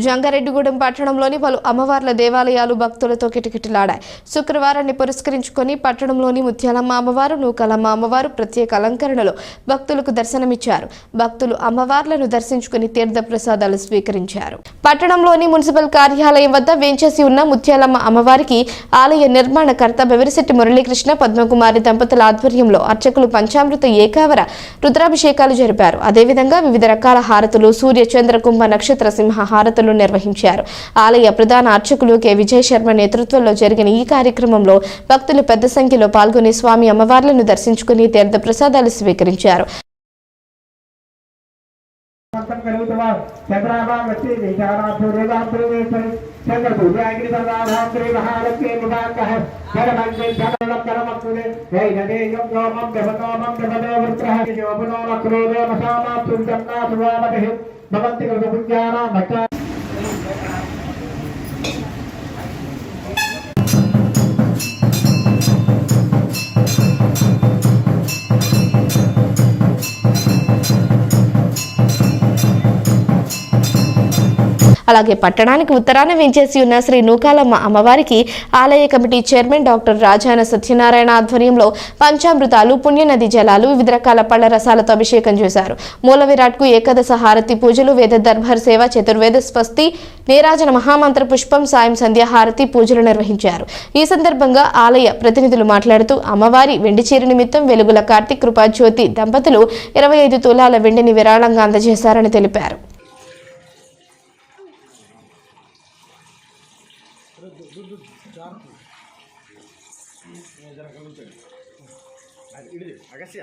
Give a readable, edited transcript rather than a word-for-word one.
జంగారెడ్డిగూడెం పట్టణంలోని పలు అమ్మవార్ల దేవాలయాలు భక్తులతో కిటకిటలాడాయి. శుక్రవారాన్ని పురస్కరించుకొని పట్టణంలోని ముత్యాలమ్మ అమ్మవారు, నూకాలమ్మ అమ్మవారు ప్రత్యేక అలంకరణలో భక్తులకు దర్శనమిచ్చారు. భక్తులు అమ్మవార్లను దర్శించుకుని తీర్థ ప్రసాదాలు స్వీకరించారు. పట్టణంలోని మున్సిపల్ కార్యాలయం వద్ద వేంచేసి ఉన్న ముత్యాలమ్మ అమ్మవారికి ఆలయ నిర్మాణకర్త బెవిరిశెట్టి మురళీకృష్ణ, పద్మకుమారి దంపతుల ఆధ్వర్యంలో అర్చకులు పంచామృత ఏకావర రుద్రాభిషేకాలు జరిపారు. అదేవిధంగా వివిధ రకాల హారతులు, సూర్య చంద్ర కుంభ నక్షత్ర సింహ హారతులు నిర్వహించారు. ఆలయ ప్రధాన అర్చకులు కె విజయ్ శర్మ నేతృత్వంలో జరిగిన ఈ కార్యక్రమంలో భక్తులు పెద్ద సంఖ్యలో పాల్గొని స్వామి అమ్మవార్లను దర్శించుకుని తీర్థ ప్రసాదాలు స్వీకరించారు. అలాగే పట్టణానికి ఉత్తరాన వేంచేసి ఉన్న శ్రీ నూకాలమ్మ అమ్మవారికి ఆలయ committee chairman doctor Rajana Satyanarayana ఆధ్వర్యంలో పంచామృతాలు, పుణ్యనది జలాలు, వివిధ రకాల పళ్ల రసాలతో అభిషేకం చేశారు. మూల విరాట్కు ఏకాదశ హారతి పూజలు, వేద దర్భర్ సేవ, చతుర్వేద స్వస్తి, నీరాజన మహామంత్ర పుష్పం, సాయం సంధ్య హారతి పూజలు నిర్వహించారు. ఈ సందర్భంగా ఆలయ ప్రతినిధులు మాట్లాడుతూ అమ్మవారి వెండి చీర నిమిత్తం వెలుగుల కార్తిక్ కృపాజ్యోతి దంపతులు 25 తులాల వెండిని విరాళంగా అందజేశారని తెలిపారు. అగస్య